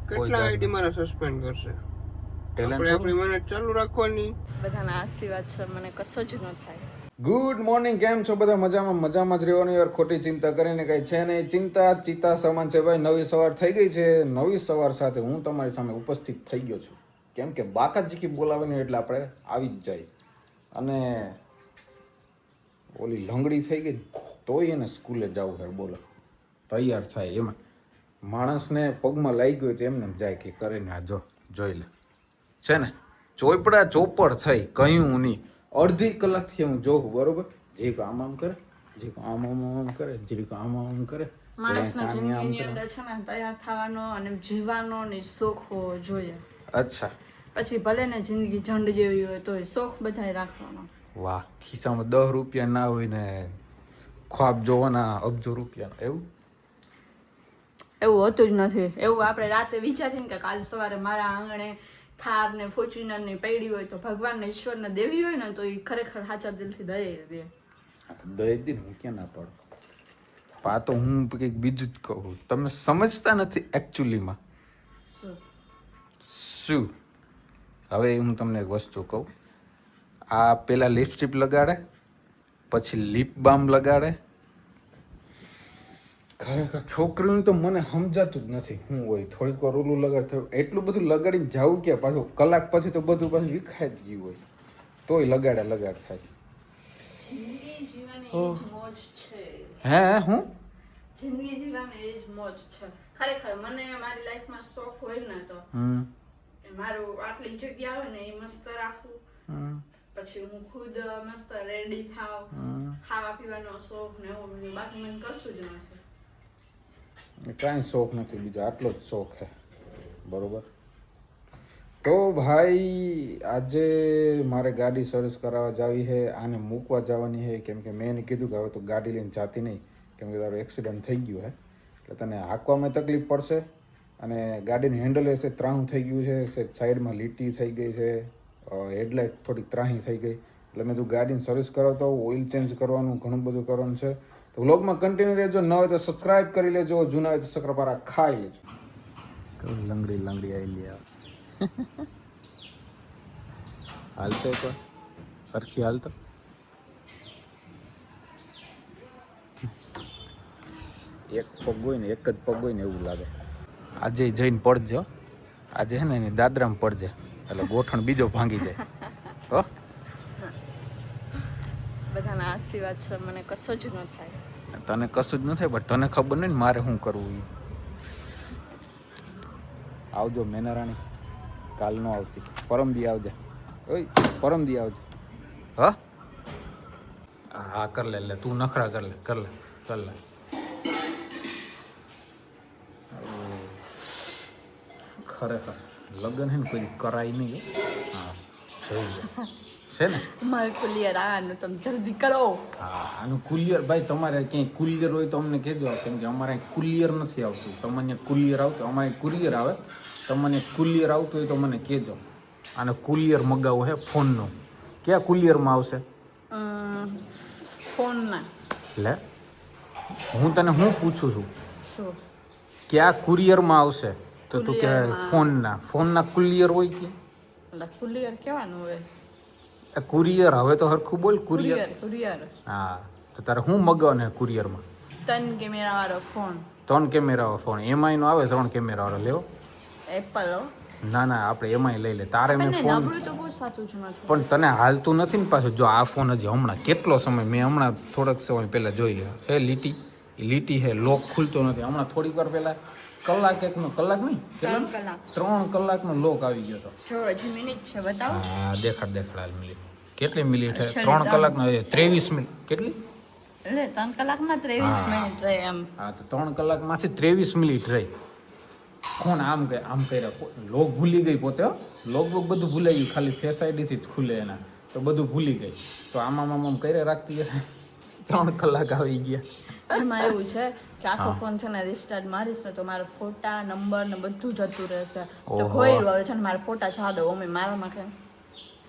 કેટલા આઈડી મારા સસ્પેન્ડ કરશે? આપણે આપણી મહેનત ચાલુ રાખવાની. બધાના આશીર્વાદ છે, મને કશો જ ન થાય. ગુડ મોર્નિંગ, કેમ છો બધા? મજામાં જ રહેવાનું યાર. ખોટી ચિંતા કરીને કઈ છે નહીં. ચિંતા ચિતા સમાન છે ભાઈ. નવી સવાર થઈ ગઈ છે. નવી સવાર સાથે હું તમારી સામે ઉપસ્થિત થઈ ગયો છું. કેમ કે બાકાજી બોલાવીને એટલે આપણે આવી જ જાય. અને ઓલી લંગડી થઈ ગઈ તોય એને સ્કૂલે જવું છે. બોલો, તૈયાર થાય એમાં માણસને પગમાં લાગી ગયું તો એમને જાય કે કરીને આ જોઈ લે છે ને. ચોપડા ચોપડ થઈ કહ્યું નહીં. અડધી કલાકથી હું જોઉં, બરોબર? જે આમ આમ કરે, જે આમ કરે, જે આમ કરે. માણસના જિંદગીની અંદર છે ને તૈયાર થવાનો અને જીવવાનો ને શોખ હોવો જોઈએ. અચ્છા, પછી ભલે ને જિંદગી ઝંડ જેવી હોય તોય શોખ બધાય રાખવાનો. વાહ. ખિસ્સામાં 10 રૂપિયા ના હોય ને ખ્વાબ જોવાના અબજો રૂપિયા, એવું હોતું જ નથી. એવું આપણે રાતે વિચારીએ ને કે કાલ સવારે મારા આંગણે થાર ને ફોર્ચ્યુનર ની પૈડી હોય તો ભગવાન ને ઈશ્વર ને દેવી હોય ને તો એ ખરેખર સાચા દિલથી દઈ દે. દઈ દી હું ક્યાં ના પાડું. પા તો હું કંઈક બીજું જ કહું. તમે સમજતા નથી એકચ્યુઅલીમાં શું. હવે હું તમને એક વસ્તુ કહું. આ પેલા લિપસ્ટિક લગાડે, પછી લિપ બામ લગાડે. ખરેખર છોકરીઓને તો મને સમજાતું જ નથી શું હોય. થોડીક વાર ઓલું લગાડ, એટલું બધું લગાડીને જવું કે પાછું કલાક પછી તો બધું પાછું વિખાઈ જ ગયું હોય તોય લગાડ થાય. હે હું જિંદગી જીવવાની એ જ મોજ છે. ખરેખર મને મારી લાઈફમાં શોખ હોય ને તો મારું આટલી જગ્યા હોય ને એ મસ્ત રાખવું. પછી હું ખુદ મસ્ત રેડી થાવ, ખાવા પીવાનો શોખ ને એવું બધું. બાકી મને કશું જ નથી. કાંઈ શોખ નથી બીજો, આટલો જ શોખ છે, બરોબર? તો ભાઈ આજે મારે ગાડી સર્વિસ કરાવવા જવી છે. આને મૂકવા જવાની છે. કેમ કે મેં એને કીધું કે હવે તો ગાડી લઈને જાતી નહીં, કેમ કે તારું એક્સિડન્ટ થઈ ગયું છે એટલે તને હાંકવામાં તકલીફ પડશે. અને ગાડીનું હેન્ડલ હશે ત્રાહું થઈ ગયું છે, સાઈડમાં લીટી થઈ ગઈ છે, હેડલાઇટ થોડીક ત્રાહી થઈ ગઈ. એટલે મેં તું ગાડીની સર્વિસ કરાવતો હોઉં, ઓઇલ ચેન્જ કરવાનું, ઘણું બધું કરવાનું છે. તો વ્લોગમાં કન્ટિન્યુ રહેજો. ન હોય તો સબસ્ક્રાઈબ કરી લેજો, જૂના હોય તો શક્કરપારા ખાઈ લેજો. તો લંગડી આવી લે હાલતો તો સરખી હાલતો. એક પગ હોય ને, એક જ પગ હોય ને એવું લાગે. આજે જઈને પડજો. આજે છે ને એની દાદરામાં પડજે એટલે ગોઠણ બીજો ભાંગી જાય. હો, બધાના આશીર્વાદ છે, મને કશો જ ન થાય. તને કશું જ ન થાય, પણ તને ખબર નહીં ને મારે શું કરવું. આવજો મેનારાણી. કાલ નો આવતી, પરમદી આવજે. ઓય પરમદી આવજે. હા હા, કર લે તું નખરા કર લે. ખરેખર લગ્ન હે ને કોઈ કરાય નહીં. હા જોઈ છે ને મારે ક્લિયર આનું તમે જલ્દી કરો. હા, આનું કુલિયર ભાઈ તમારે ક્યાંય કુલિયર હોય તો અમને કહેજો. કેમ કે અમારે કુલિયર નથી આવતું. તમને કુલિયર આવતું, અમારે કુરિયર આવે. તમને કુલિયર આવતું હોય તો મને કહેજો. આને કુલિયર મગાવવું હે ફોનનું. ક્યાં કુલિયરમાં આવશે? ફોનના. લે હું તને શું પૂછું છું, શું ક્યાં કુરિયરમાં આવશે? તો તું કે ફોનના કુલિયર હોય કે એટલે કુલિયર કેવાનું હોય? કુરિયર હવે તો હરખું બોલ. કુરિયર. હા, તો તારે શું મગાવવાનું કુરિયરમાં? 3 કેમેરા વાળો ફોન. 3 કેમેરા વાળો ફોન. એમઆઈ નો આવે 3 કેમેરા વાળો લેવો? એપલ. ના આપણે એમઆઈ લઈ લે. તારે મેં ફોન નબળું તો બહુ સાચું જ નથી. પણ તને હાલતું નથી ને પાછું. જો આ ફોન હજી હમણાં કેટલો સમય, મેં હમણાં થોડાક સમય પહેલા જોઈ છે લીટી છે, લોક ખુલતો નથી. હમણાં થોડીક વાર પહેલા કલાક નહીં 3 કલાકનો લોક આવી ગયો હતો. જો હજી મિનિટ છે બતાવો. હા દેખાડ હાલ મિનિટ. કેટલી મિનિટ છે? 3 કલાકનો 23 મિનિટ. કેટલી? એટલે 3 કલાકમાં 23 મિનિટ રહે એમ. હા, તો 3 કલાકમાંથી 23 મિનિટ રહી. ફોન આમ કર્યા. લોક ભૂલી ગઈ પોતે. લોક બધું ભૂલાઈ ગયું, ખાલી ફેસ આઈડીથી જ ખુલે એના. તો બધું ભૂલી ગઈ. તો આમ કર્યા રાખતી 3 કલાક આવી ગયા. એમાં એવું છે કે આખો ફોન છે ને રિસ્ટાર્ટ મારીશ ને તો મારા ફોટા, નંબર ને બધું જતું રહેશે. તો કોઈ આવે છે ને મારા ફોટા જાડો અમે મારામાં કે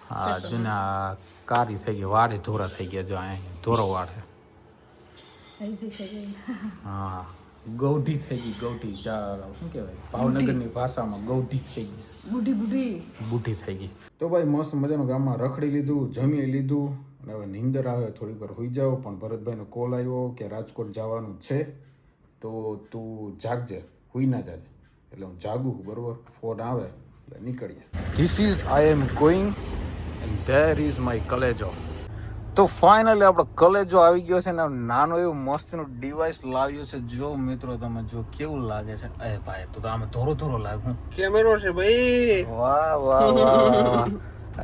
હા જૂના કારી થઈ ગઈ, વાડે ધોરા થઈ ગયા. જો અહીં ધોરો વાળ છે. હા, ગૌઢી થઈ ગઈ, ગૌઢી શું કહેવાય ભાવનગરની ભાષામાં ગૌઢી થઈ ગઈ, બુઢી થઈ ગઈ. તો ભાઈ મસ્ત મજાનું ગામમાં રખડી લીધું, જમી લીધું અને હવે નીંદર આવે થોડી વાર હોઈ જાઓ. પણ ભરતભાઈનો કોલ આવ્યો કે રાજકોટ જવાનું છે તો તું જાગજે, હોઈ ના જાજે. એટલે હું જાગું, બરોબર. ફોન આવે એટલે નીકળીએ. This is I am going and there is my કલેજો. તો ફાઇનલી આપણો કલેજો આવી ગયો છે ને નાનો એવું મસ્તનું ડિવાઇસ લાવ્યો છે. જો મિત્રો તમે જો કેવું લાગે છે. અરે ભાઈ તો આમે ધોરો ધોરો લાગુ. कैमरा से भाई वाह वाह वाह.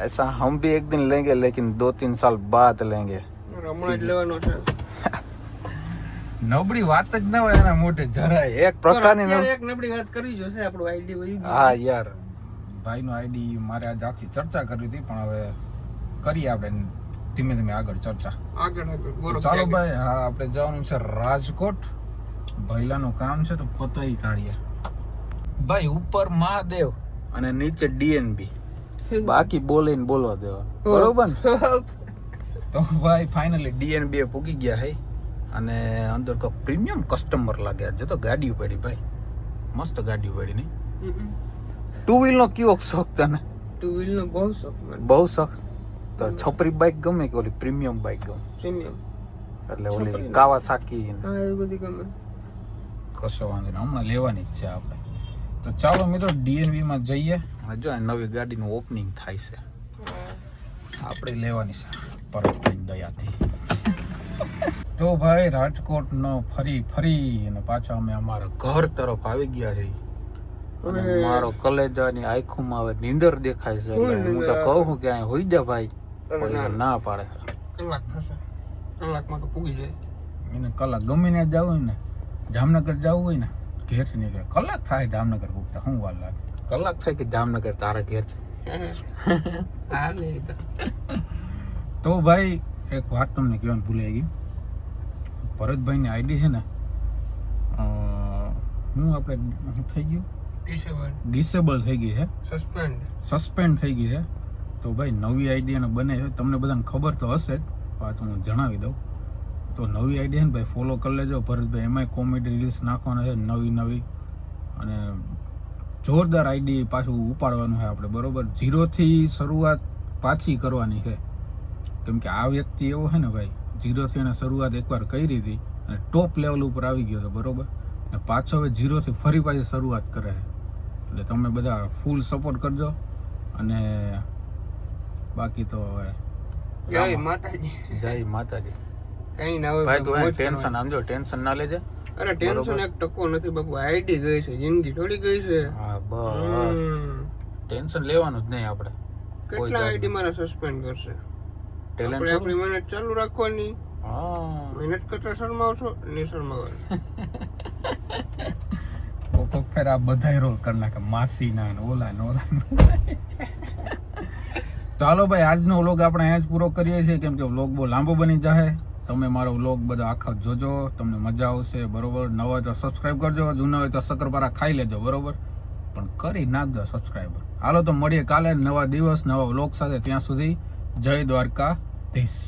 ऐसा हम भी एक दिन लेंगे लेकिन 2-3 साल बाद लेंगे. હમણાં જ લેવાનો છે. નબળી વાત જ ના હોય એના મોઢે જરાય એક પ્રકારની અત્યારે એક નબળી વાત કરવી જોશે. આપણું આઈડી વહી ગયું. હા યાર, ભાઈનો આઈડી મારે આજે આખી ચર્ચા કરી હતી પણ હવે કરીએ આપણે ધીમે ધીમે આગળ ચર્ચા. આગળ તો ચાલો ભાઈ, હા આપણે જવાનું છે રાજકોટ. ભૈલાનું કામ છે તો પતાઈ કાઢીએ. ભાઈ ઉપર મહાદેવ અને નીચે ડીએનબી, બાકી બોલીને બોલવા દેવાનું, બરોબર ને? તો ભાઈ ફાઇનલી ડીએનબી એ પૂગી ગયા હે અને અંદર તો પ્રીમિયમ કસ્ટમર લાગ્યા. જો તો ગાડી પડી ભાઈ, મસ્ત ગાડી પડી. નહીં ટુ વ્હીલ નો કેવો શોખ તને? ટુ વ્હીલ નો બહુ શોખ મને. બહુ શોખ. તો છપરી બાઇક ગમે કે ઓલી પ્રીમિયમ બાઇક ગમે? પ્રીમિયમ. એટલે ઓલી કાવાસાકી. હા એ બધી ગમે. કશો વાંધો નહીં, હમણાં લેવાની જ છે આપણે. તો ચાલો મિત્રો ડીએનબી માં જઈએ. જો આ નવી ગાડીનું ઓપનિંગ થાય છે, આપણે લેવાની છે પરફેક્ટ દયાથી. તો ભાઈ રાજકોટનો ફરી અને પાછા અમે અમારા ઘર તરફ આવી ગયા છીએ. અને મારો કલેજાની આંખોમાં હવે નીંદર દેખાય છે. એટલે હું તો કહું કે અહીં હોઈ જા ભાઈ, પણ ના પાડે. કલાક થશે, કલાકમાં તો પૂગી જાય. એને કલાક ગમે ને જવું હોય ને, જામનગર જવું હોય ને ઘેરથી નીકળે કલાક થાય જામનગર પૂગતા. શું વાર લાગે? કલાક થાય કે જામનગર તારા ઘેરથી. હા લે. તો ભાઈ એક વાત તમને કહેવાનું ભૂલાઈ ગઈ. ભરતભાઈની આઈડી છે ને આપણે થઈ ગયું ડિસેબલ થઈ ગઈ છે, સસ્પેન્ડ થઈ ગઈ છે. તો ભાઈ નવી આઈડી એને બને છે, તમને બધાને ખબર તો હશે જ, પણ હું જણાવી દઉં. તો નવી આઈડી છે ને ભાઈ ફોલો કરી લેજો ભરતભાઈ. એમાંય કોમેડી રીલ્સ નાખવાના છે નવી અને જોરદાર આઈડી પાછું ઉપાડવાનું છે આપણે, બરોબર. 0થી શરૂઆત પાછી કરવાની છે, કેમ કે આ વ્યક્તિ એવો છે ને ભાઈ, 0થી એને શરૂઆત એકવાર કરી હતી અને ટોપ લેવલ ઉપર આવી ગયો હતો, બરોબર. અને પાછો હવે 0થી ફરી પાછી શરૂઆત કરે છે. એટલે તમે બધા ફૂલ સપોર્ટ કરજો. અને બાકી તો હવે જય માતાજી. જય માતાજી. કઈ ના હોય ભાઈ તું ટેન્શન આમજો, ટેન્શન ના લેજે. અરે ટેન્શન એક ટકો નથી બાપુ. આઈડી ગઈ છે, જિંદગી થોડી ગઈ છે. હા બસ, ટેન્શન લેવાનું જ નહીં આપણે. કેટલા આઈડી મારા સસ્પેન્ડ કરશે? આપણે આપણી મહેનત ચાલુ રાખવાની. હા, મહેનત કરતા શરમાવશો નહીં શરમાવાનું. તો ફેર આ બધાય રોલ કરી નાખે, માસી ના ઓલા નોલા. ચાલો ભાઈ આજનો વ્લોગ આપણે અહીંયા જ પૂરો કરીએ છીએ, કેમ કે વ્લોગ બહુ લાંબો બની જાય. તમે મારો વ્લોગ બધા આખા જોજો, તમને મજા આવશે, બરોબર. નવા હોય તો સબસ્ક્રાઈબ કરજો, જૂના હોય તો શક્કરપારા ખાઈ લેજો, બરોબર. પણ કરી નાખજો સબસ્ક્રાઈબર. હાલો તો મળીએ કાલે નવા દિવસ નવા વ્લોગ સાથે. ત્યાં સુધી જય દ્વારકાધીશ.